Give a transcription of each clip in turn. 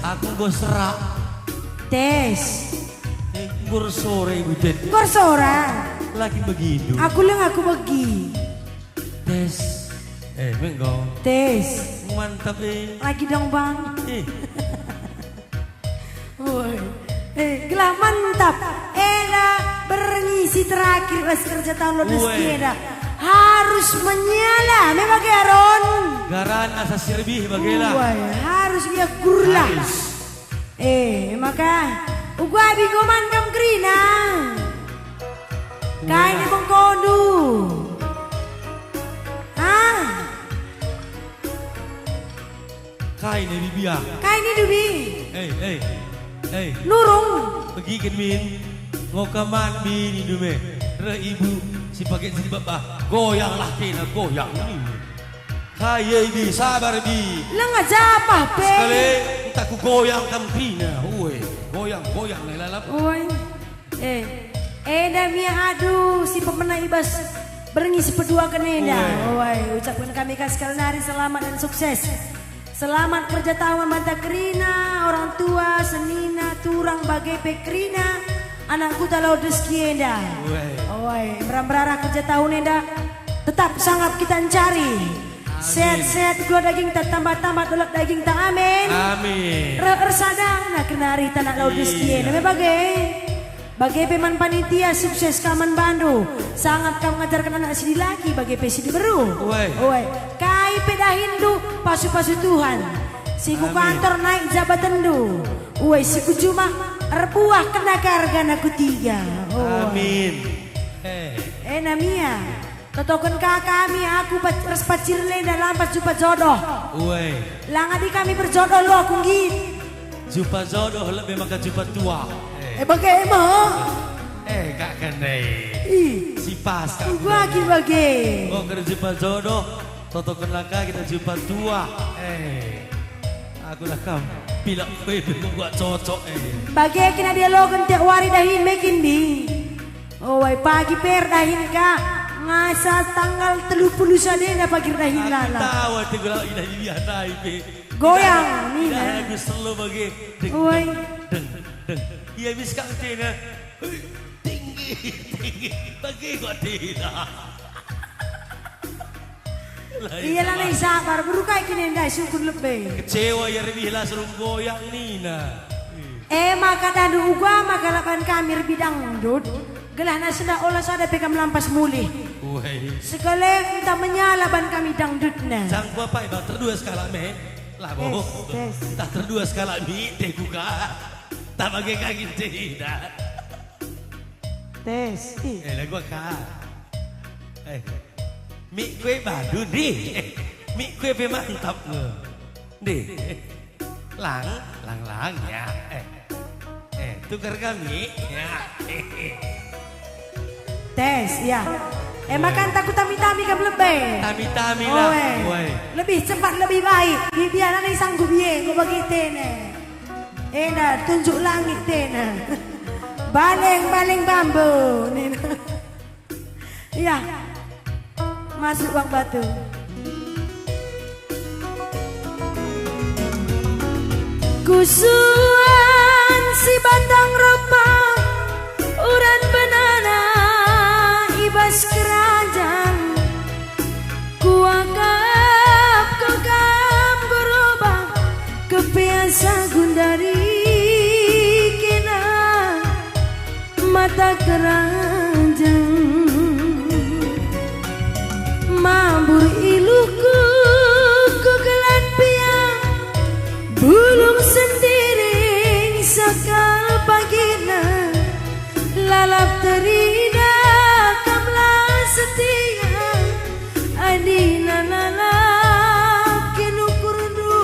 Aku go serak. Tes. Gur sore ibu Ted. Gor sora. Lagi begitu. Aku pergi. Tes. Menggo. Tes. Mantap Lagi dong bang. Woi. Gila mantap. Berngisi terakhir pas kerja tahun lo skieda. Harus menyala. Memang Garon. Garan asa sirbi bagela. Harus dia gurla. Maka ugwa bigo mandam krina. Kain ni bengkodu. Kain ni bibia. Kain ni dubi. Nurung. Pergi ke min. Ngokaman bini dume. Re ibu si pakai si bapak. Goyanglah kena goyang ni. Kaya ibi sabar bi. Lenga japa pe. Sekali tak ku goyang kam krina. Goyang lalap. Mia aduh si pemenang ibas berngisi berdua ke Neda. Ucapkan kami sekali hari selamat dan sukses. Selamat kerja tahun Banta Krina, orang tua senina turang bagai pekrina, anakku talau deskienda. Merah kerja tahun Neda tetap sangat kita cari. Sehat-sehat gua daging tak tambah-tambah dolak daging tak amin. Amin. Resadang nak kenari tanah laut deskienda. Bagai peman panitia sukses kaman Bandu. Sangat kamu mengajarkan anak sini lagi bagai pesi di beru. Kai peda Hindu pasu-pasu Tuhan. Siku kantor naik jabatan du. Siku cuma rebuah kena karga naku tiga. Amin. Namia. Totokan kami aku respacir dan lampas jumpa jodoh. Langa di kami berjodoh lo aku gitu. Jumpa jodoh lebih maka jumpa tua. Bagaimana? Kak Kendai. Si pas kak. Bagi. Oh kerja jumpa jodoh. Toto kenaka kita jumpa tua. Aku dah kam. Pilak bebe buat cocok. Bagi kena dialogan tiap wari dahin makin di. Pagi per dahin kak. Ngasa tanggal 30 sadena pagi dahin lala. Aku tahu itu kalau ilah dia naik. Goyang ni. Aku selalu bagi. Deng. Ia miskak tina tinggi bagi gua tina. Iya lah nih sabar berukai kini ndai syukur lebih. Kecewa ya lebih lah suruh goyang Nina. Maka dandu ugwa maka lapan kami bidang dud. Gelah na senda olah sada pekam lampas mulih. Sekali kita menyala ban kami dangdutna. Sang bapak iba terdua skala me. Lah boh. Tak terdua skala mi teh buka. Tak pakai kaki tidak. Tes. Lah gua kah. Mie kue badu di. Mie kue mantap di. Lang ya. Tukar kami ya. Tes ya. Makan takut tami-tami kan lebih. Tami-tami lah. Lebih cepat lebih baik. Biar nanti sanggup ye. Kau bagi tene. Tunjuk langit tena. Baleng bambu. Iya. Masuk Bang Batu. Kusuan si batang ropang uran benana ibas kerajaan kuakap kegam gerobak kebiasa gundari kena mata keranjang mambur iluku kugelan piang bulung sendiri sakal pagina lalap terina kamlah setia adina lalap kenukurdu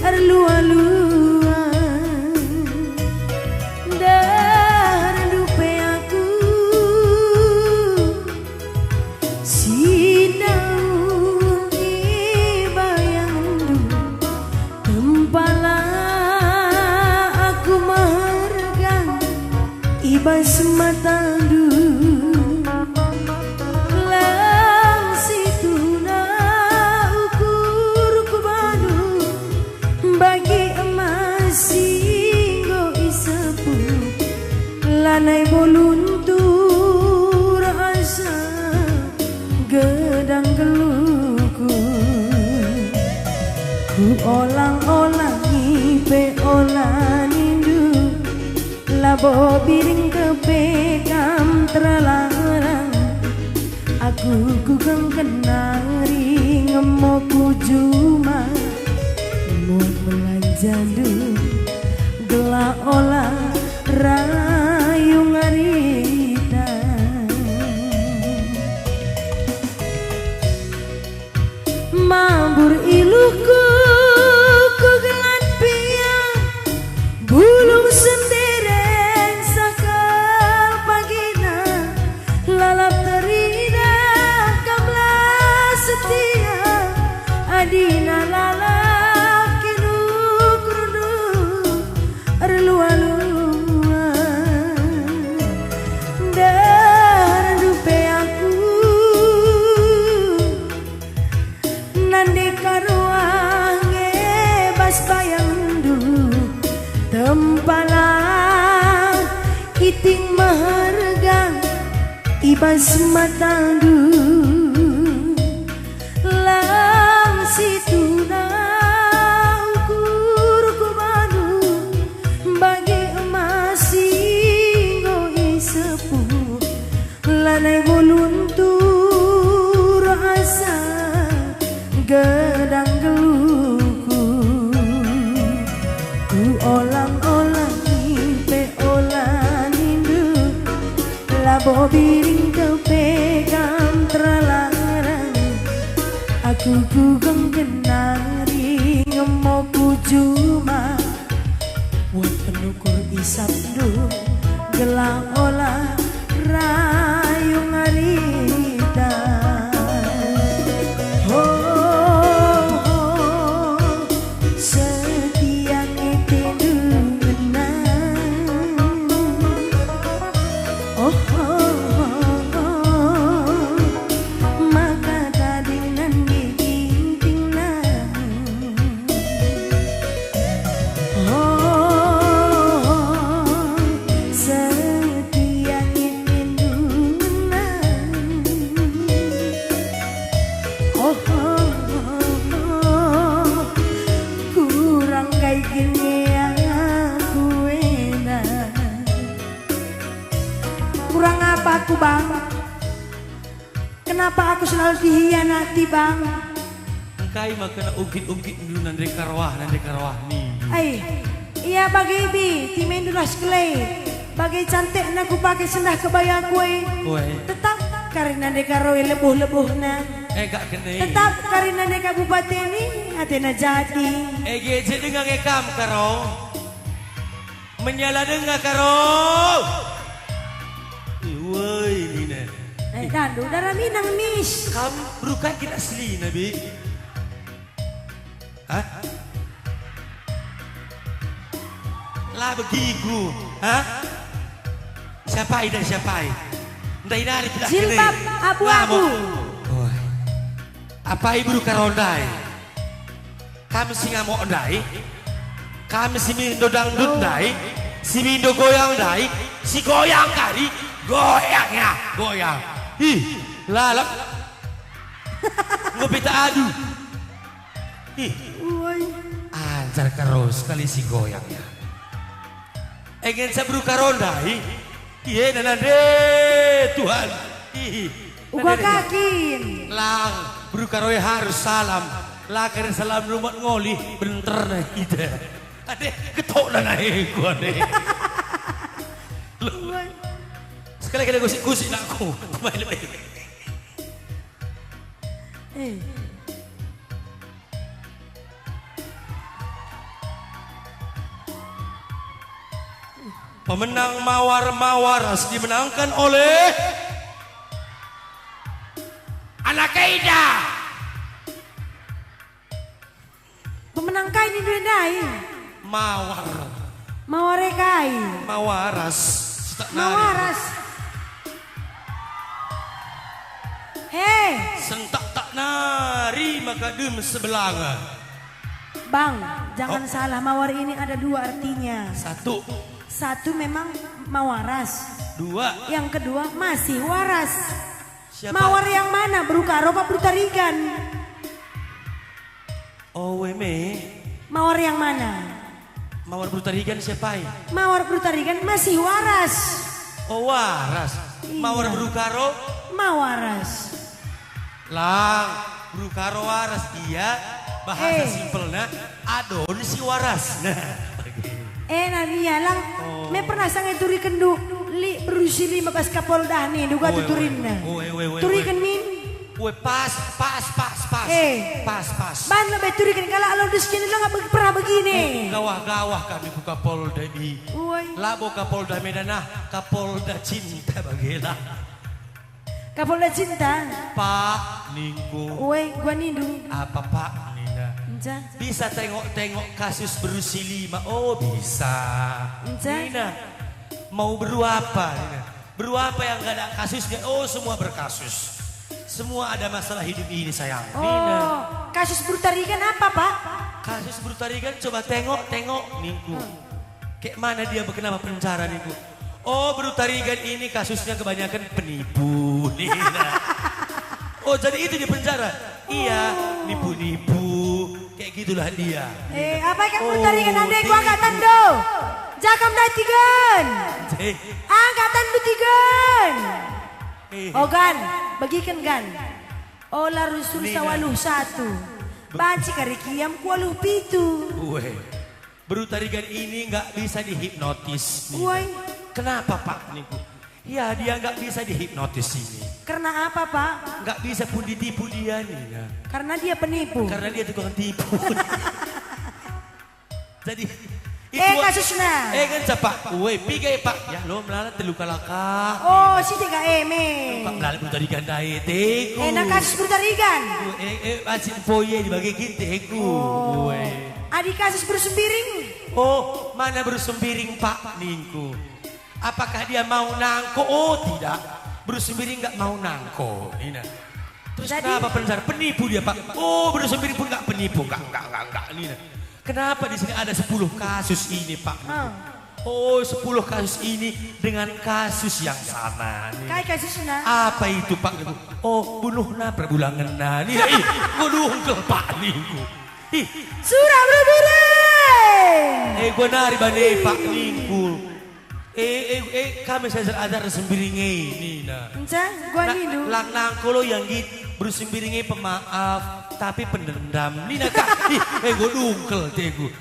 arlua-lua dar lupe aku sinau ibayandu tempala aku margang ibas matandu lang situ na ukur kubadu bagi emak lanai boluntur asa gedang geluku ku olang-olang ipe olah nindu labo biring kepekam terlarang aku kugeng kenari ngemoku juma mau melanjandu gelak olah rayu ngarita mabur iluhku kugelan piang bulung sendereng sakal pagina lalap terina kamlah setia adina lalap kinu kurdu relua-lua dan dupe aku nande karuang bas bayang dulu tempalang iting maharga ibas matandu lang situ na ukur kumanu bagi emas singgo isepuh lanai boluntur asa gedang geluku ku olang-olang ipe olah nindu labo biring kepegam terlarang aku kugeng kenari ngemoku juma buat penukur isap du gelang olah rayu ngarita kurang apa aku bang? Kenapa aku selalu dihianati bang? Engkai mah kena ungkit-ungkit dulu nandre karwah nih. Iya bagi bi, timen dulas kelai. Bagi cantik aku pakai sendah kebaya kue. Tetap karena nandre karwe lebuh-lebuh na. Gak kena. Tetap karena nandre kabupaten ini atena jadi. Jadi dengan ekam karo. Menyala dengar karo. Woi Nina. Dandu darah minang mis. Kamu bukan kita asli Nabi. Hah? Lah begitu. Hah? Siapa ini siapa? Ndai dari tidak kene. Jilbab abu-abu. Apa ibu karondai? Kami singa mau ndai. Kami si mindo dangdut ndai. Si mindo goyang ndai. Si goyang kali. Goyang ya, goyang. Ih, lalap. Ngopi tak adu. Ih, anjar terus kali si goyang ya. Ingin sabru karondai. Iya nanade Tuhan. Ih, uga kakin. Lang, bru karoy harus salam. Lah keren salam rumah ngoli benter na ide. Ade ketok na naik gua deh. Sekali-kali gosip-gosip aku. Main lebih. Pemenang mawar-mawar dimenangkan oleh Anak Kaida. Pemenang kain ini dendai. Mawar. Maware kain. Mawaras. Mawaras. Hei. Sentak tak nari maka dem sebelanga. Bang, jangan salah, mawar ini ada dua artinya. Satu. Satu memang mawaras. Dua. Yang kedua masih waras. Siapa? Mawar yang mana? Brukaro apa Brutarigan? Oh weme. Mawar yang mana? Mawar Brutarigan siapa ya? Mawar Brutarigan masih waras. Oh waras. Iya. Mawar Brukaro? Mawaras. Lang, Brukaro waras. Iya, bahasa simpelnya adon si waras. Nah, Nadia lang, may pernah sang turi kendu li berusi 15 kapolda nih, duga tuturin na. Turi kan min? Pas. Pas. Ban lebih turi kan kalau alur di sini lo nggak pernah begini. Gawah kami buka Kapolda di. Labo Kapolda Medanah, Kapolda Cinta bagela. Kapolda Cinta. Pak Ningku. Gua nindu. Apa Pak Nina? Bisa tengok kasus berusi 5. Oh bisa. Nina mau beru apa Nina? Beru apa yang gak ada kasusnya? Oh semua berkasus. Semua ada masalah hidup ini sayang. Nina. Kasus Brutarigan apa Pak? Kasus Brutarigan coba tengok Ningku. Kayak mana dia kenapa penjara Ningku? Oh Brutarigan ini kasusnya kebanyakan penipu Nina. Oh jadi itu di penjara? Iya nipu-nipu. Kayak gitulah dia. Apa yang Brutarigan adek gua angkatan do. Jakam datigan. Angkatan dutigan. Oh gan, bagikan gan. Oh larusul sawaluh 1. Banci karikiam kualuh 7. Brutarigan ini nggak bisa dihipnotis. Kenapa Pak Niku? Ya dia nggak bisa dihipnotis ini. Karena apa Pak? Nggak bisa pun ditipu dia nih. Karena dia penipu. Karena dia tukang tipu. Jadi kasusnya. Kan cepat. Pigai Pak. Ya lo melalat terluka laka. Oh si tiga eme. Pak melalat Brutarigan dae teku. Enak kasus Brutarigan. Asin foye dibagi teku. Adik kasus bersembiring. Oh mana bersembiring Pak Ningku? Apakah dia mau nangko? Oh tidak. Bersembiring nggak mau nangko. Nina. Terus kenapa penjara? Penipu dia Pak. Oh bersembiring pun nggak penipu. Nggak Nina. Kenapa di sini ada 10 kasus ini Pak? Oh 10 kasus ini dengan kasus yang sama. Kayak kasusnya. Apa itu Pak? Oh bunuhna perbulangan na. Nina bunuh ke Pak Ningku. Surah berbiring. Gua nari bane Pak Ningku. Kami saya ada sembiringe Nina. Gua nindu. Lang nangkolo yang git bersembiringe pemaaf tapi pendendam. Nina kak. Gua dungkel teku.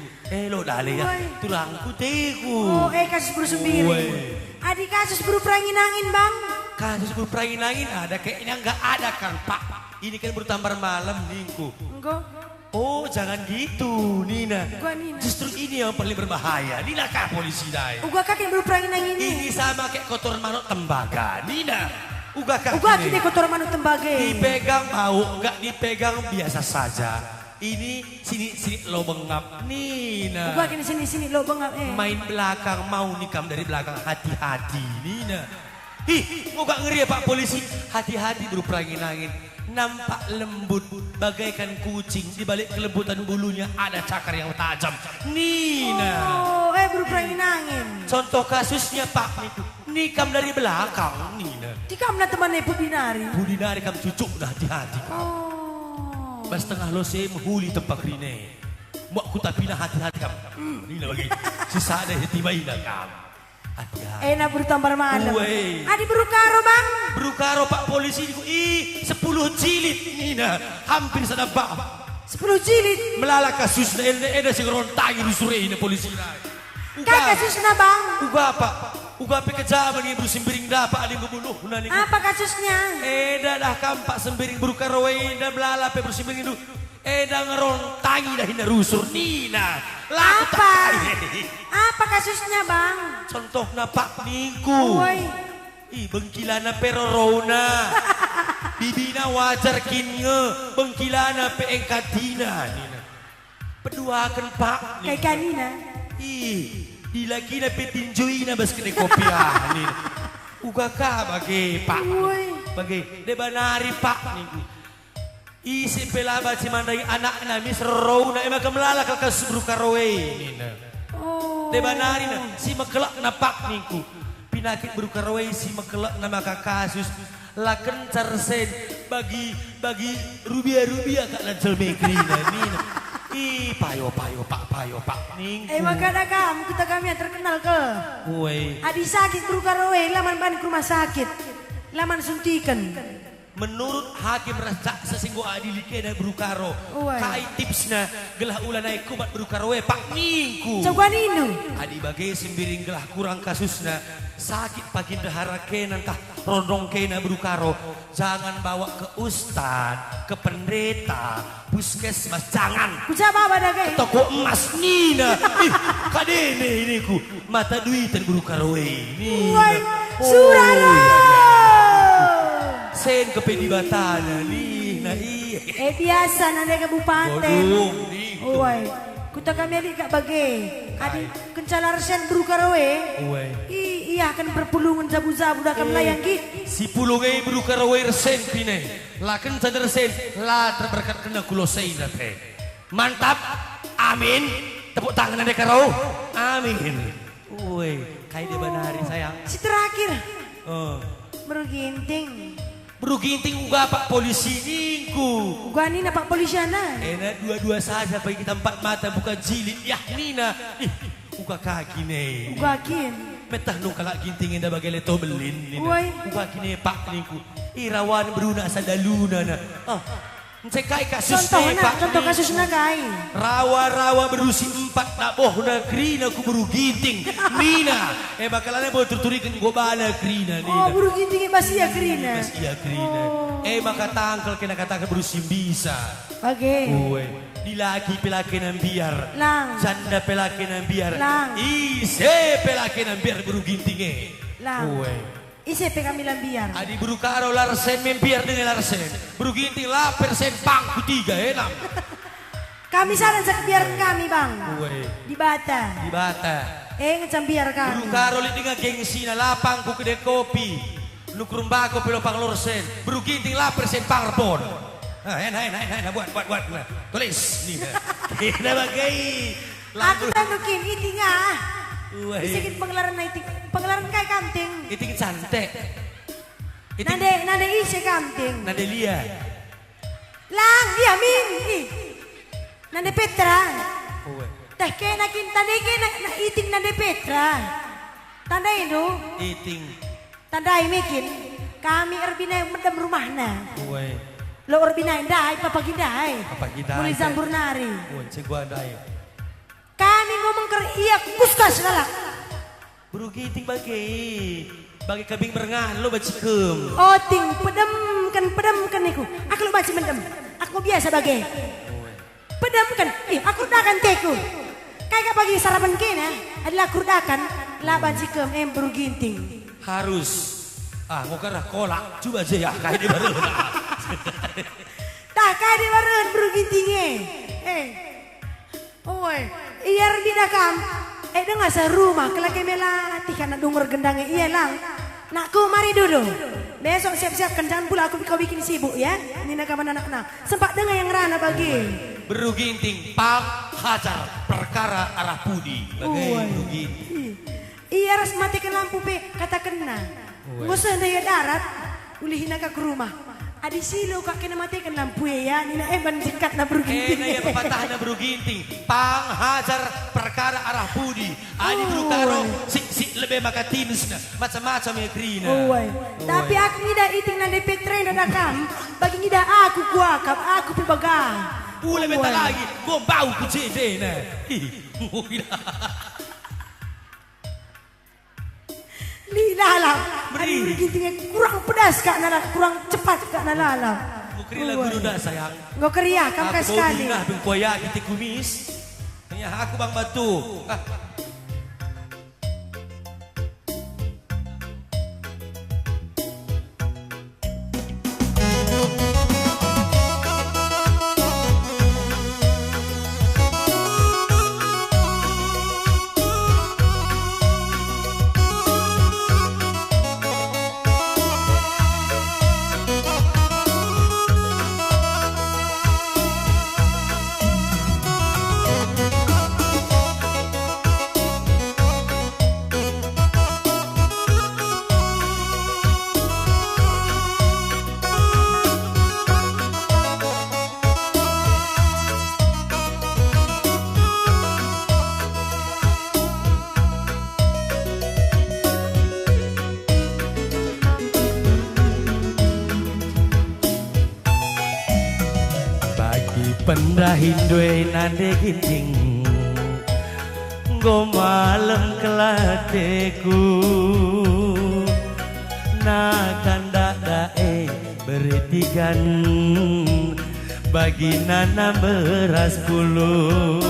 Lo dale ya. Tulangku teku. Kasus bersembiring. Adik kasus berperangin angin bang. Kasus berperangin angin ada kayaknya nggak ada kan Pak. Ini kan bertambar malam Ningku. Enggak. Oh jangan gitu Nina. Gua Nina. Justru ini yang paling berbahaya. Nina kah polisi dai. Uga kak yang berperangin angin ini. Ini sama kayak kotoran manuk tembaga. Nina. Uga kak. Uga kita kotoran manuk tembaga. Dipegang mau, enggak dipegang biasa saja. Ini sini lo bengap Nina. Uga kini sini lo bengap. Main belakang mau nikam dari belakang hati-hati Nina. Mau gak ngeri ya Pak polisi? Hati-hati berperangin angin. Nampak lembut bagaikan kucing, di balik kelembutan bulunya ada cakar yang tajam. Nina. Berperangin angin. Contoh kasusnya Pak Niku. Nikam dari belakang Nina. Tikam na teman Budinari. Budinari kam cucuk dah hati-hati kam. Bas tengah lo saya menghuli tempat rine. Mak ku tapi na hati-hati kam. Nina bagi. Sisa ada tiba ina kam. Hati-hati. Enak bertambar malam. Adi Brukaro bang. Brukaro Pak polisi itu 10 jilid Nina. Hampir sada bab. 10 jilid. Melala kasus na eda sing rontangi rusure ini polisi. Kak kasusnya bang. Uga Pak. Uga pe kejaban ibu sembiring dapat ada membunuh nani. Apa kasusnya? Eda dah kampak sembiring Brukaro eda melala pe bersembiring itu. Eda ngerontangi dah hina rusur Nina. Apa kasusnya bang? Contohnya Pak Ningku. Bengkilana perorona. Bibina wajar kinge. Bengkilana pe engkatina Nina. Peduakan Pak Ningku. Kayak kanina. Dilagina pe tinjuina bas kene kopiah Nina. Uga ka bagi Pak. Bagi debanari Pak Ningku. Isi pelaba cimandai anak na mis rona ema kemelala kakas Brukaro Nina. Debanari na si makelak na pak niku. Pinakit berukaraway si makelak na makakasus. Laken carsen bagi rubia kak lancel mekrina nina. Payo pak ning. Makanya kita kami yang terkenal ke. Woi. Adi sakit berukaraway laman ban ke rumah sakit. Laman suntikan. Menurut hakim rasa sesinggo adili kena berukaro. Kai tipsna gelah ulah naik kubat berukaro pak ningku. Coba nino. Adi bagai sembiring gelah kurang kasusna sakit pagi dahara kena entah rondong kena berukaro. Jangan bawa ke ustad, ke pendeta, puskesmas jangan. Kuca bawa dagai. Toko emas nina. Kadene ini ku mata duitan berukaro ini. Surara. Sen ke pedibatana nih, nah iya. Biasa nanda kabupaten. Oi, kuta kami adik kak bagi. Adik kencalar sen berukarawe. Iya akan berpulungan zabu-zabu dah kami layang ki. Si pulungai berukarawe resen pine. Laken sadar sen, la terberkat kena kulosei nate. Mantap, amin. Tepuk tangan nanda karau, amin. Oi, kayak dia banari sayang. Si terakhir. Meruginting. Beruginting uga pak polisi ningku. Gua nina pak polisiana. Enak dua-dua saja bagi kita empat mata bukan jilid. Ya nina. Uga kaki nih. Uga kin. Metah nung kalak ginting indah bagai leto belin. Uga kini pak ningku. Irawan beruna sadaluna na. Cekai kasus contoh kasus nagai. Rawa-rawa berusi 4 taboh na krina ku buru ginting. Nina. Bakalannya boleh terturikan gobala krina nina. Buru ginting masih ya krina. Masih ya krina. Maka tangkal kena katakan berusi bisa. Oke. Dilaki pelaki nan biar. Lang. Janda pelaki nan biar. Lang. Ise pelaki nan biar buru gintingnya. Lang. Ise pe kami lambiar. Adi buru karo larsen membiar dengan larsen. Buru ginting la persen pang ketiga enam. Kami saran sak biar kami bang. Di Bata. Di Bata. Ngecam biar kami. Buru karo li dengan gengsi na lapang ku kedai kopi. Nukurum bako pelo pang lorsen. Buru ginting la persen pang repon. Enak buat. Tulis nih. Kita bagai. Aku tandukin itingah. Isikit pengelaran na iting. Pengelaran kay kanting. Iting cantik. Nade isi kanting. Nade lia. Lang dia min. Nade Petra. Teh kena kin tande kena na iting nade Petra. Tanda itu. Iting. Tandai mikin. Kami erbina medam rumahna. Lo erbina indai papagindai. Mulai zambur nari. Cegua indai. Kami ngomong ker iya kuskas galak. Buru giting bagi kambing merengan lo bacikem. Ting pedamkan niku. Aku lo baci mendem. Aku biasa bagi. Pedamkan. Aku dakan teku. Kayak bagi sarapan kena adalah kurdakan lah bacikem buru ginting. Harus. Ngokar kolak coba aja ya kayak di baru. Tak kayak di baru buru gintingnya. Iya rbida kam. Dengar serumah kelaki melatih karena dengar gendangnya iya lang. Nakku mari dulu. Besok siap-siapkan jangan pula kau bikin sibuk ya. Nina kaman anak-anak. Sempat dengar yang rana bagi. Beruginting pam hajar perkara arah pudi. Bagai beruginting. Iya ras matikan lampu pe kata kena. Ngusah daya darat. Ulihin ke rumah. Adi silo kak kena matikan lampu ya. Nina ban singkat na beruginting. Naya pepatah na beruginting. Pang hajar perkara arah pudi. Adi berukaro si lebih makatinis na. Macam-macam ya krina. Tapi aku ngida iting na depetre na dakam. Bagi ngida aku kuakap. Aku pibaga. Lebih tak lagi. Gue bau ku cede na. Lilalang. Beri gintingnya kurang pedas kak nala, kurang cepat kak nalalang. Mukri lagu duda sayang. Nggak keriak kamu sekali. Aku mau bingkoya kita kumis. Hanya aku bang batu. Pendahin due nande ginting go malam kelateku nakanda dae bertigan bagi nana beras pulut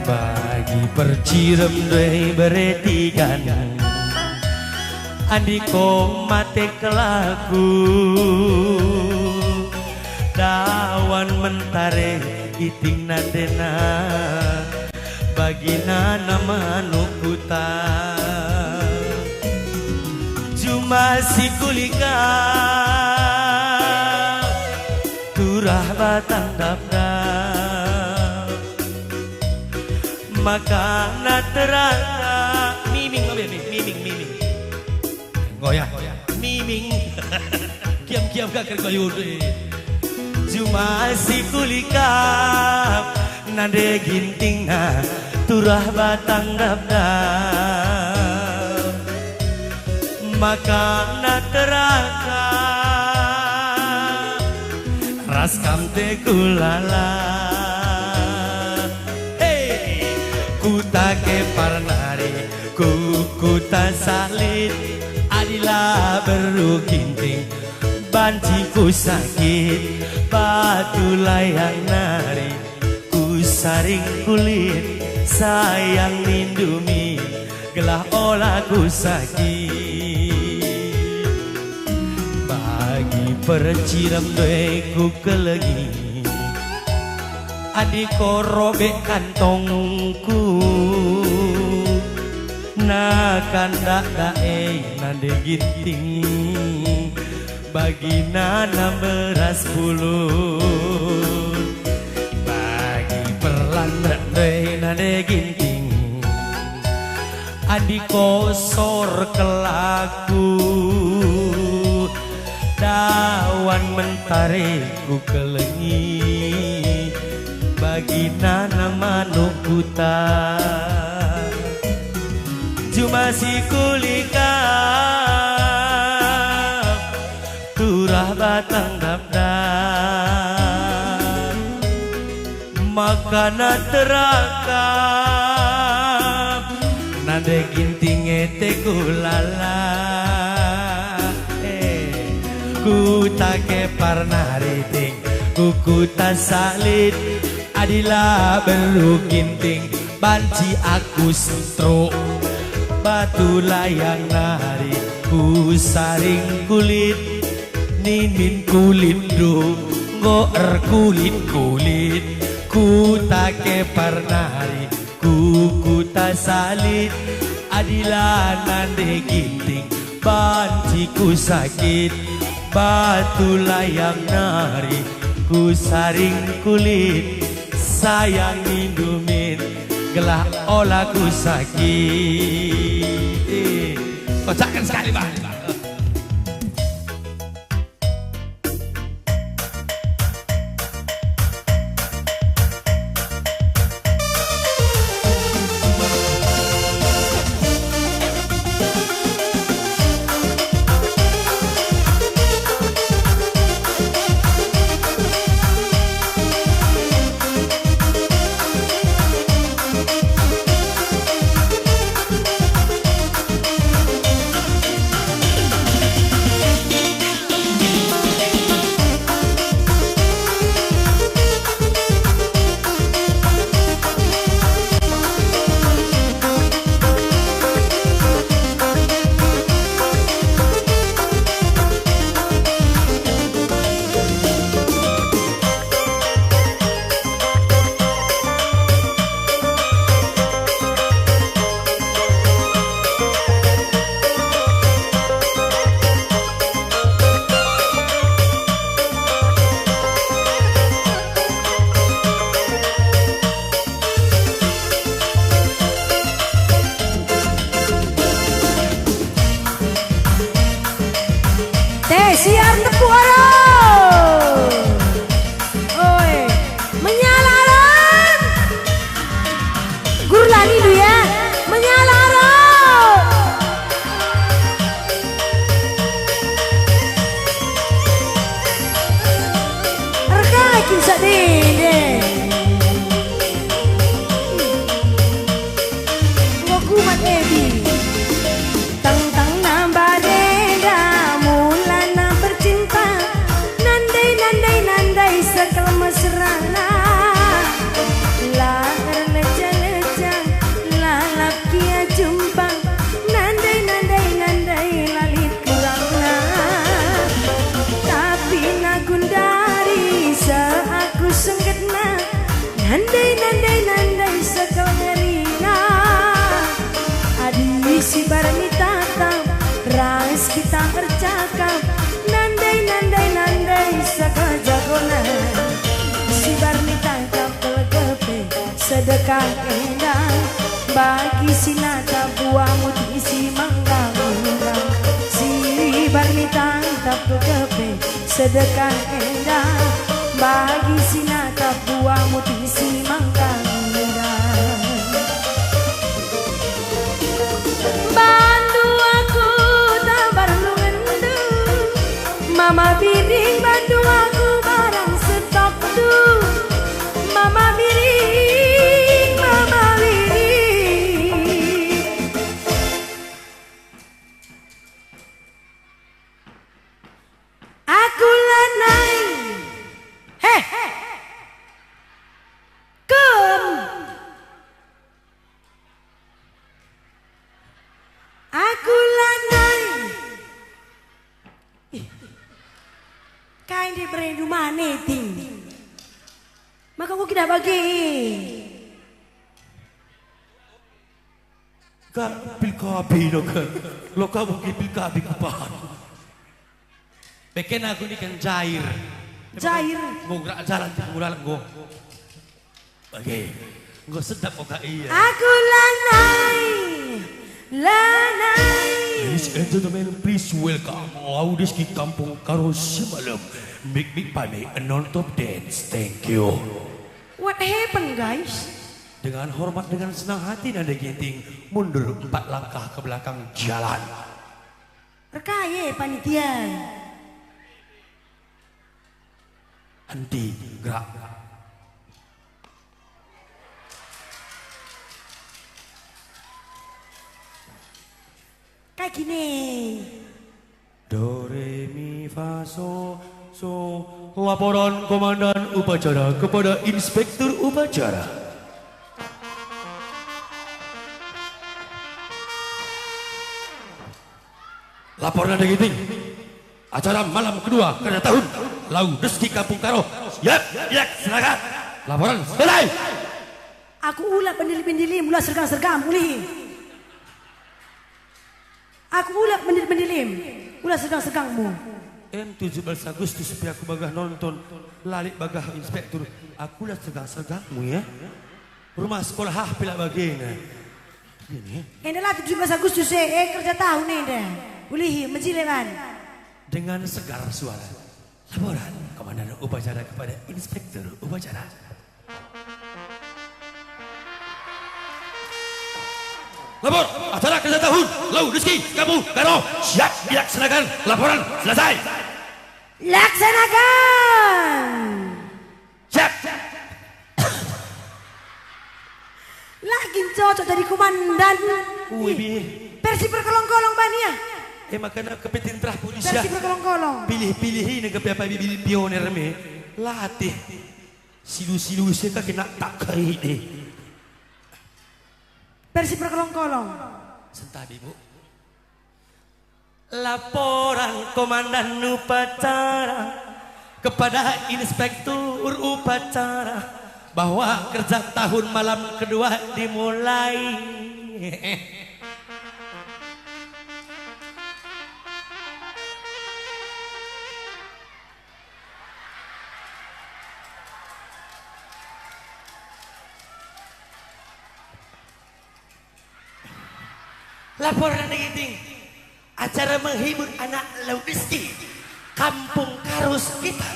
bagi percirem due bertigan andiko mate kelaku dawan mentare iting nadena bagina nama nukuta cuma si kulika turah batang dapdap makana terangka miming miming goyah miming kiam gak kergoyur cuma si kulikap nade ginting turah batang dapdap makana teraka ras kamte kulala hey kutake parnari kukuta salit adila beru ginting banciku sakit batu layang nari ku saring kulit sayang lindumi gelah olah ku sakit bagi perciram doeku kelegi adiko robek kantongku nakanda dae nade ginting bagi nana beras pulut bagi perlandak deh nade ginting adiko sor kelaku dawan mentare ku kelengi bagi nana manuk kuta cuma si kulika turah batang dapdap makana terakap nade ginting ete kulala ku take parnariting kuku tasalit adila belu ginting banci aku sentro batu layang nari ku saring kulit Ninin kulit do ngoer kulit ku take parnari ku tasalit adila nande ginting banciku sakit batu layang nari ku saring kulit sayang indumin gelah olah ku sakit kocakkan sekali bang. sedekah indah bagi sinata buah muti si manggang si barmitang tak kepe sedekah indah bagi sinata buah muti si manggang bantu aku tak bareng ngendu mama piring bantu aku barang stok tu mama piring aku lanai kem aku lanai kain di berendu maneting maka aku tidak bagi kan pilkabi no kan lo kamu ki pilkabi kapan bikin aku ni kan jair ngograk jalan di mural go bagi go sedap kok iya aku lanai ladies and gentlemen please welcome Laudis ki Kampung Karo semalam make me by me a non-top dance thank you. What happened guys? Dengan hormat dengan senang hati Nanda Ginting mundur 4 langkah ke belakang jalan. Rekaya panitia. Henti gerak. Kayak gini. Do re mi fa so so laporan komandan upacara kepada inspektur upacara. Laporan Nanda Ginting. Acara malam kedua kerja tahun Laudis ki Kampung Karo. Siap, silakan. Laporan selesai. Aku ulah pendili-pendili mula sergam-sergam ulih. Aku ulah pendil-pendilim, ulah segang-segangmu. 17 Agustus supaya aku bagah nonton lalik bagah inspektur. Aku lah segang-segangmu ya. Rumah sekolah hah pilak bagina. Ini. Adalah 17 Agustus kerja tahun dah. Ulih menjileman. Dengan segar suara. Laporan komandan upacara kepada inspektur upacara. Lapor acara kerja tahun Laudis ki Kampung Karo siap dilaksanakan. Laporan selesai. Laksanakan. Siap. Lagi cocok dari komandan. Versi berkolong-kolong bania. Makanya kepitin terah polisi. Versi berkolong-kolong. Pilih-pilih ini kepiapa pilih pioner me latih. Silu-silu saya kena tak kait deh. Versi berkolong-kolong. Sebentar ibu. Laporan komandan upacara kepada inspektur upacara bahwa kerja tahun malam kedua dimulai. Laporan Nanda Ginting. Acara menghibur anak Laudis ki Kampung Karo kita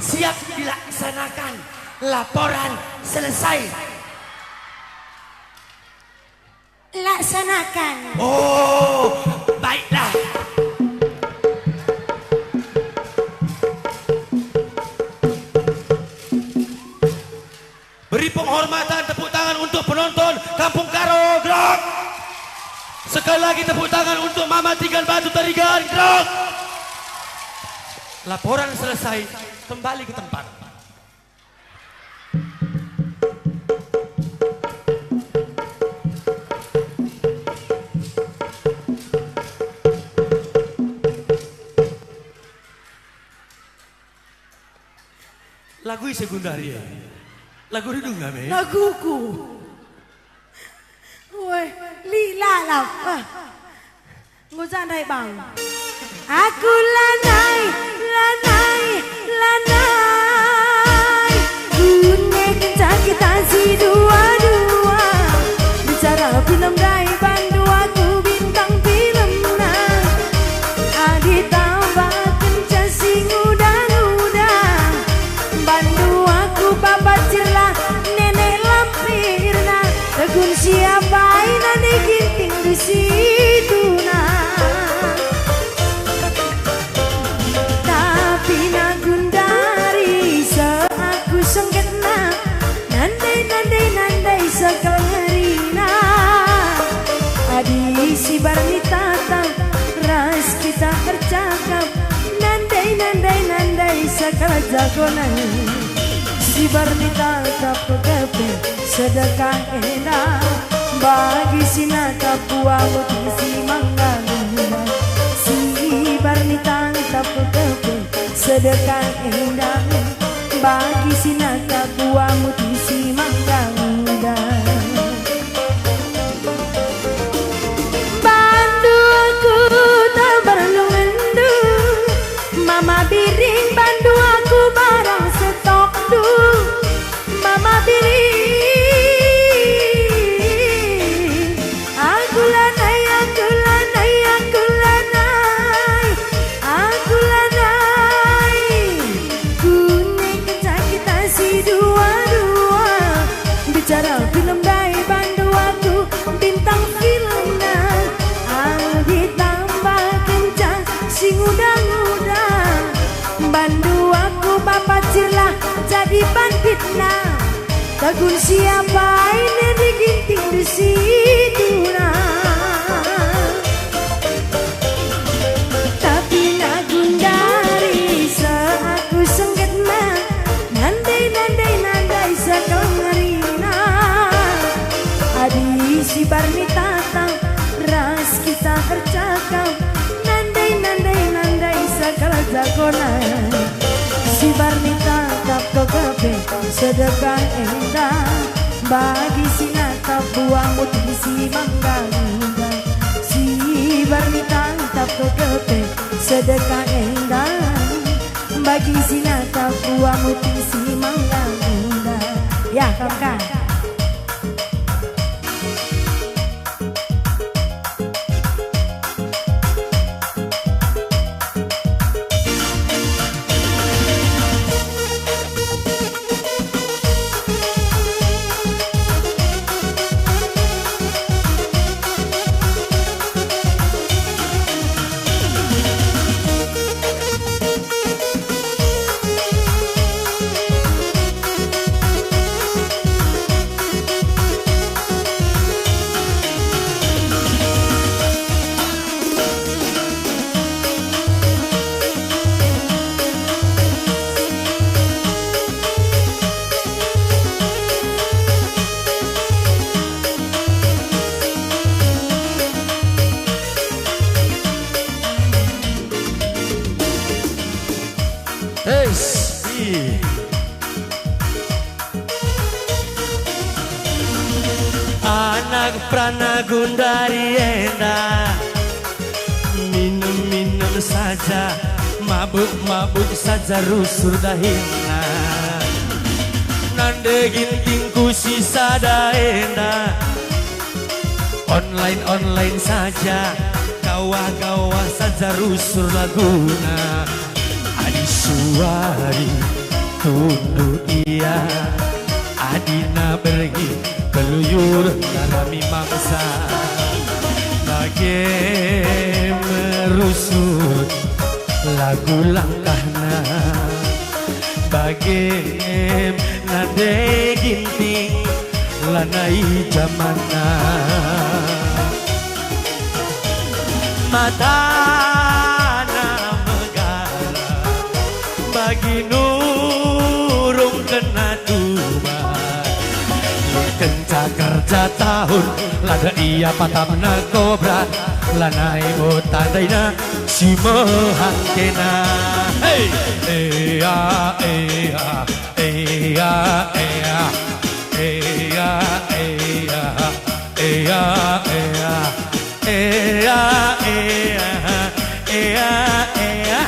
siap dilaksanakan. Laporan selesai. Laksanakan. Oh, baiklah. Beri penghormatan tepuk tangan untuk penonton Kampung Karo. Gerak. Sekali lagi tepuk tangan untuk Mama Tigan Batu Tarigan. Gerak. Laporan selesai. Kembali ke tempat. Lagu sekundari ya. Lagu ridung nggak me? Laguku. Woi, lila lah. Nggak usah bang. Aku lanai, lanai, lanai. Dunia kita si dua-dua. sakala jagonan si bernita kepe sedekah enak bagi sinata puamu si manggaluna si bernita kepe sedekah enak bagi sinata puamu si manggaluna bandu aku tak perlu endu mama biring bandu aku barang stok du mama biring aku lanai aku lanai aku lanai aku lanai kuning kita si dua-dua bicara film dai bandu aku bintang filmnya ditambah kencang sing udang-udang bandu aku bapak cirlah jadi bandit nah tegun siapa ini diginting di situ nah tapi nagundari seaku sengket nah nandai sakal ngerina adi si barni tatang ras kita bercakap nandai sakal jagonan si barni tatap kepe sedekah endah bagi sinata buang si manggalunda si barni tatap kepe sedekah endah bagi sinata buang si manggalunda ya kawan. Anak pranagundari enak minum-minum saja mabuk-mabuk saja rusur dahina nande gintingku sisa daena online saja kawah-kawah saja rusur laguna adi suari tunduk iya adina pergi keluyur karami mangsa bagi merusut lagu langkahna bagi nade ginting lanai jamana mata megara bagi nurung kena tuba kenca kerja tahun lada iya patamna kobra lanai botandaina si mehangkena hey ea ea ea ea ea ea ea ea ea ea ea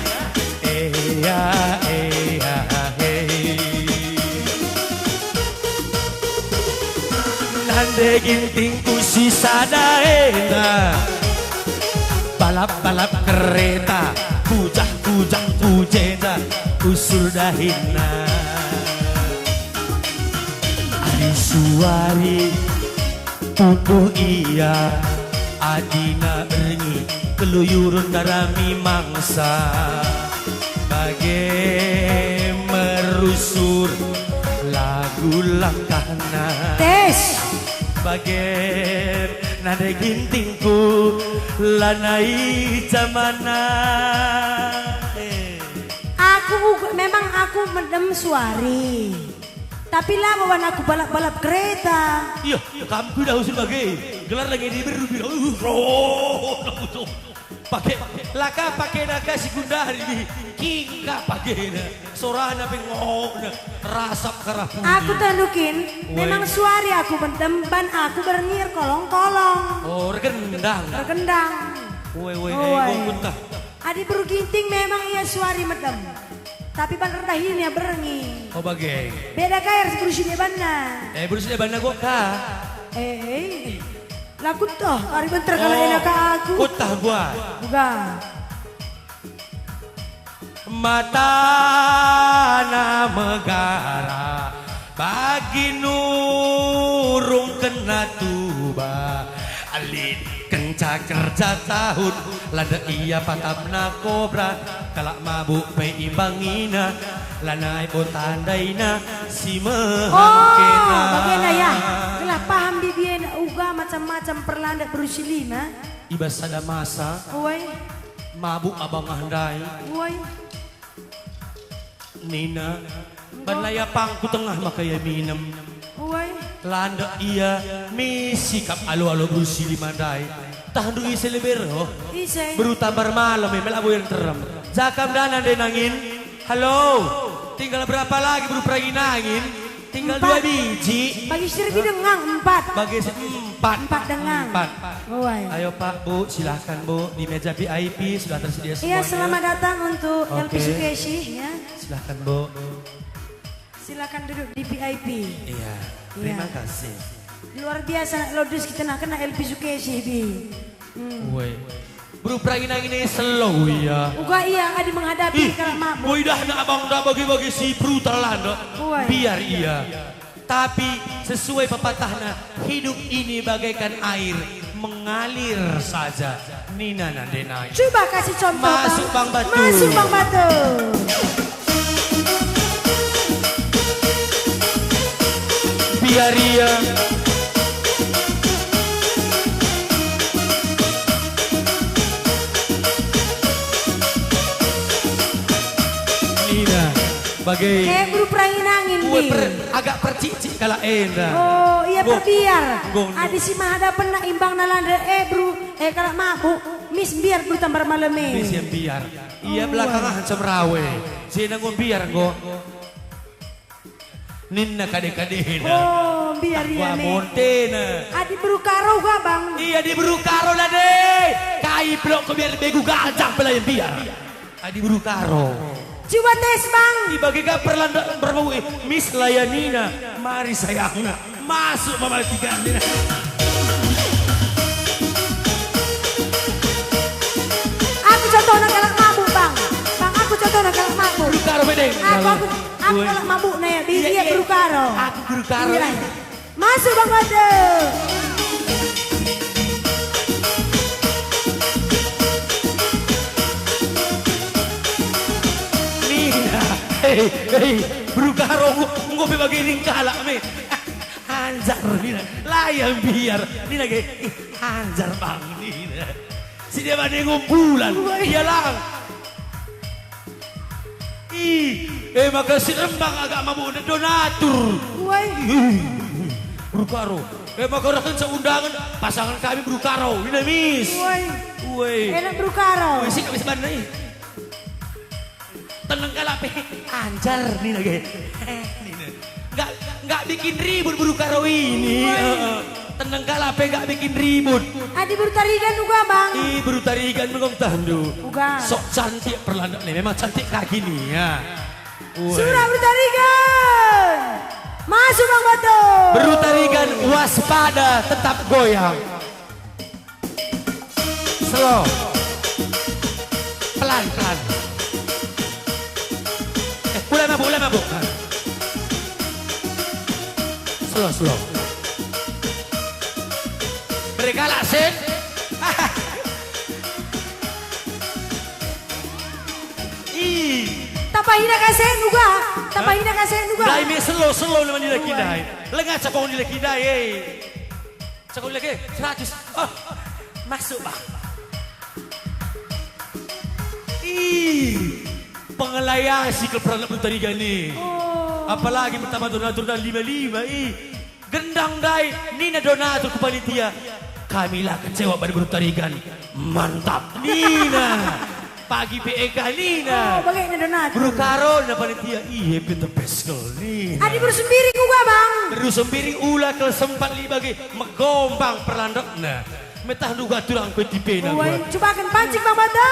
ea nande gintingku sisa daena balap-balap kereta bujang-bujang bujena usul dahina adi suari tubuh iya adina rengi keluyurun darami mangsa bagai merusur lagu langkahna tes bagen nade gintingku lanai zamana memang aku mendem suari. Tapi lama wan aku balap-balap kereta. Iya, kamu dah usul bagi. Gelar lagi di biru. Pakai laka pakai naga si gundari di kingka pakai na. Sorana bengok na rasap karapu. Aku tandukin, memang suari aku mendem ban aku berngir kolong-kolong. Oh, regendang. Bergendang. Woi, kuntah. Adi beruginting memang iya suari mendem. Tapi ban rendah ini ya berengi. Oh bagai. Beda kaya harus berusin ya banda. Berusin ya banda gua kah? Laku toh, hari bentar kalau enak aku. Kutah gua. Bukan. Mata na megara bagi nurung kena tuba alin kenca kerja tahun lada iya patamna kobra kalak mabuk pe imbangina lanai botandaina si mehangkena. Bagaimana ya? Telah paham bibiena uga macam-macam perlandak berusilina. Ibas ada masa. Woi. Mabuk abang handai. Woi. Nina, banlaya pangku tengah makanya minum. Woi. Landa iya misikap alo-alo berusi di mandai. Tahan isi lebero. Isay. Berutabar malam melabu yang terem. Zakam dana denangin. Halo. Tinggal berapa lagi berperangin angin? Tinggal 2 biji. Bagi serbi dengang 4. Bagi 4 dengang. 4. Woi. Ayo Pak Bu, silahkan Bu di meja VIP sudah tersedia semuanya. Iya, selamat datang untuk LP Sukeshi ya. Silahkan Bu. Silakan duduk di VIP. Iya, terima kasih. Luar biasa lodus kita nak kena LP Sukeshi bi. Woi. Berperangin ini slow ya. Uga iya adi menghadapi kalau mabuk. Woi dah nak abang dah bagi-bagi si brutal landa. Biar iya. Tapi sesuai pepatahnya, hidup ini bagaikan air mengalir saja. Nina Nandenai. Coba kasih contoh. Masuk Bang Batu. Masuk Bang Batu. Biar iya. Nina bagai kayak buru perangin angin nih. Agak percicik kalau enak. Oh iya berbiar. Adi si mahada pernah imbang nalanda bro. Kalau mabuk mis biar bro tambah malam Mis yang biar. Iya belakangan cemrawe. Sina ngom biar go. Ninna kade-kadena. Oh biar iya nih. Montena. Adi bro karo gak bang? Iya di bro karo lah deh. Kai blok ke biar begu gajang pelayan biar. Adi bro karo. Coba tes bang. Dibagikan perlandaan berbau Miss Layanina. Mari sayangnya masuk mama 3 Nina. Aku contoh nak galak mabuk bang. Bang aku contoh nak galak mabuk. Berukaro bedeng. Aku galak mabuk nih ya. Dia berukaro. Aku berukaro. Masuk bang Batu. Hei, berukaro ngopi begini kalak me. Hanjar Nina, layang biar. Nina lagi, hanjar bang Nina. Si dia pada ngumpulan, iyalah. Makasih rembang agak mabuk donatur. Woi. Berukaro. Makasih seundangan pasangan kami berukaro. Nina mis. Woi. Enak berukaro. Woi, sih kami sebenarnya nih. Tenang kalap anjar nih lagi. Nggak bikin ribut berukaro ini. Tenang kalap nggak bikin ribut. Adi bertarigan juga bang. Bertarigan mengom tandu. Bukan. Sok cantik perlandak nih, memang cantik kaki nih ya. Surah bertarigan. Masuk bang Batu. Bertarigan waspada tetap goyang. Slow. Pelan-pelan. Mulai mabuk. Slow. Bergalak sen. Tapahina kasen juga. Dai me slow naman nila kidai. Lengat cakong nila kidai. Cakong nila kidai. 100. Oh, masuk bang. pengelayang si keperangan Tarigan nih. Apalagi pertama donatur dan 55 gendang dai Nina donatur ke panitia. Kamilah kecewa pada Tarigan. Mantap Nina. Pagi PEK Nina. Bagaimana donatur? Bro Karo na panitia. Happy the best girl Nina. Adi bersembiring juga bang. Bersembiring ulah ke sempat bagi megombang perlandok na. Metah duga turang petipe na gua. Coba akan pancing bang Bata.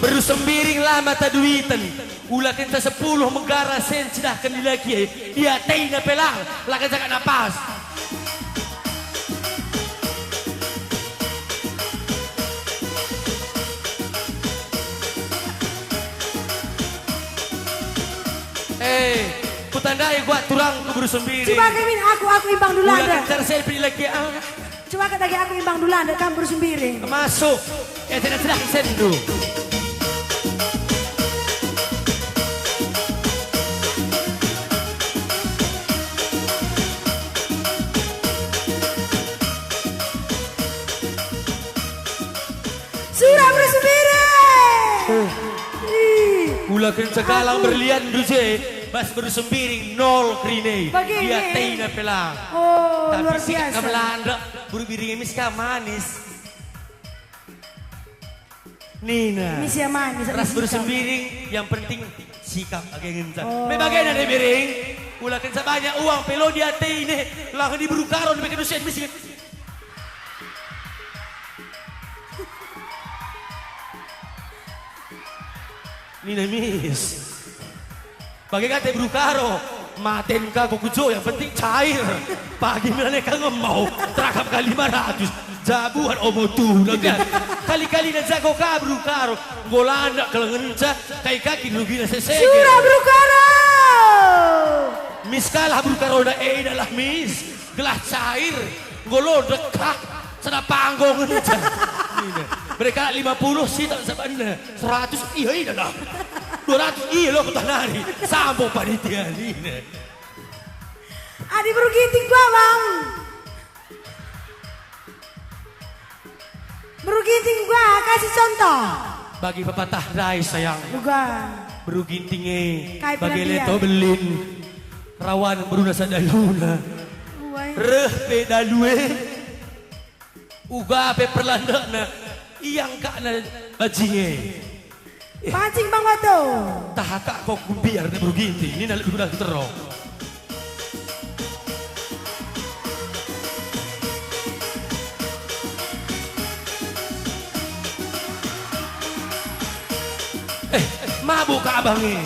Bersembiring lama taduitan. Ulah kita 10 megara sen sudah kan lagi. Dia tena pelang. Lakan jaga napas. Kutandai gua turang ke bersembiring. Coba kami aku imbang dulu ulah anda. Ulah kan selfie lagi. Coba kata aku imbang dulu anda kan bersembiring. Masuk. Tidak sendu. Surah bersembiring. Ulah kan sekalang berlian duje. Bas bersembiring 0 krine. Dia tena pelang. Oh, luar tapi biasa. Tapi Melanda berbiring miska manis. Nina. Misi manis. Ras bersembiring yang penting sikap agak ngentak. Bagaimana deh biring? Ulah kan sebanyak uang pelo dia tena. Lah diburu karon bikin usia misi. Nina miss. Bagi kata Brukaro, maten ka kukujo yang penting cair. Pagi milane ka ngomau, terakap kali 500. Jabuan omotu kan. Kali-kali na jago ka Brukaro, golanda kelengenca, kai kaki nugi na sesege. Surah Brukaro. Mis kalah Brukaro na adalah miss. Gelas cair, golo dekat, sana panggung ngenca. Mereka 50 sih tak sebenarnya, 100 iya dah. 200 iya lo kita nari sampo panitia ini. Adi berugiting gua bang. Berugiting gua kasih contoh. Bagi pepatah dai sayang. Juga. Berugitingnya. Kai Bagi penantian. leto belin. Rawan beruna sadaluna. Reh pedalue. Uga pe perlandakna. Iyang kakna bajinge. Pancing bang Batu. Tahaka kok biar na beruginti. Ini nak lebih mudah terong. Mabuk ka abangnya.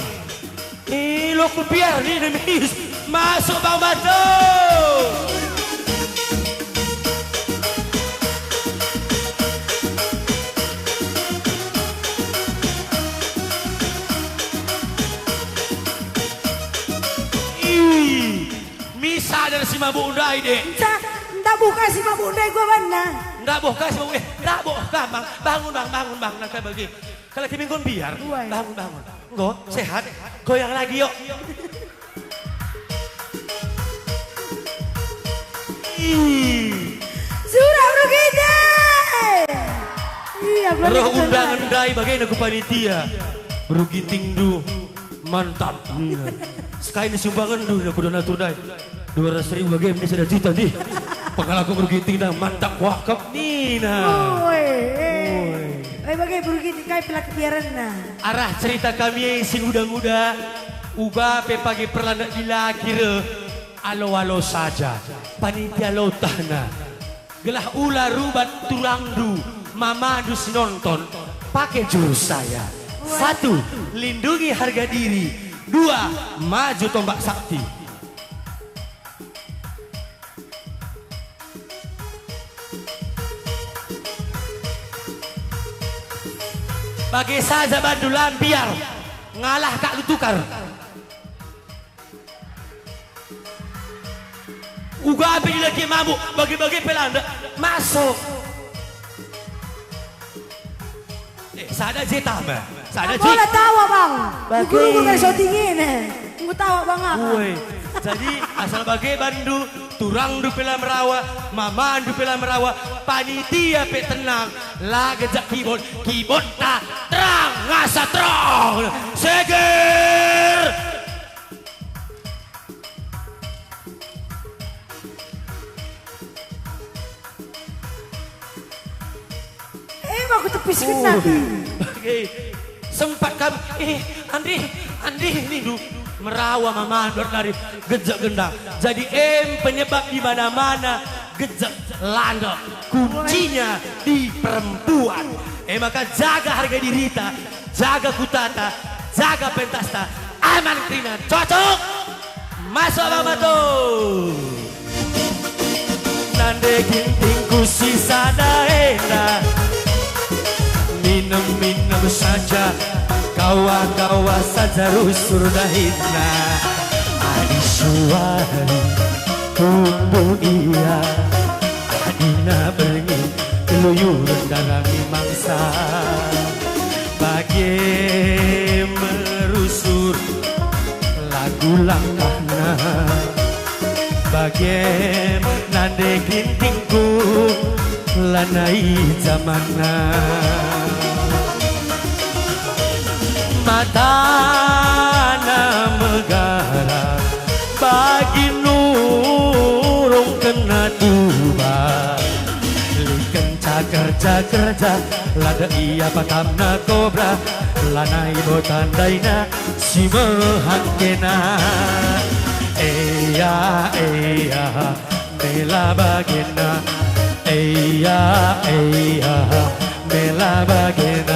Lo ku biar ni demis. Masuk bang Batu. Misa dari si mabuk undai deh. Nggak buka si mabuk undai gua benar. Nggak buka si mabuk. Nggak buka bang. Bangun bang, bangun bang. Nanti bagi. Kalau kimi kon biar. Bangun, bangun. Enggak, sehat. Goyang lagi yuk. Surah begitu. Iya, roh undangan dai bagaimana ku panitia. Berugiting du. Mantap. Sekali ini sumbangan du. Aku donatur dai. 200.000 bagaimana ini sudah juta nih. Pengalaku berugiting dah. Mantap wakaf Nina. Bagaimana berugiting kai pelak biaran na. Arah cerita kami si muda-muda. Uga pe pagi perlandak gila kira. Alo-alo saja. Panitia lotana. Gelah ula rubat turangdu. Mamadu sinonton. Pakai jurus saya. 1. Lindungi harga diri. 2. Maju tombak sakti. Bagi saja bandulan biar ngalah kak lu tukar. Uga api lagi mabuk bagi-bagi pelanda masuk. Sada jeta ba? Sada jeta. Aku tawa bang. Guru gue kan syutingin. Gue tawa bang apa? Jadi asal bagi bandu turang du pela merawa, mama du pela merawa, panitia pe tenang, lagejak keyboard ta terang ngasa terang, seger. Aku tepis kena. Oke. Sempat kami Andri ini du merawa mama dari gejak gendang. Jadi penyebab di mana-mana gejak landa. Kuncinya di perempuan. Maka jaga harga diri ta, jaga kutata, jaga pentasta. Aman Krina cocok. Masuk Bang Batu. Nande gintingku sisa daerah. Minum-minum saja, kawa-kawa saja rusur dahina. Adi suari, tumbuh iya, adina berengi, keluyuran dalam mangsa. Bagi merusur, lagu langkahna. Bagi nande gintingku, lanai zamana. Matana megara bagi nurung kena tuba liken caker-caker lada iya patamna kobra lanai botandaina si mehangkena eya mela bagena eya mela bagena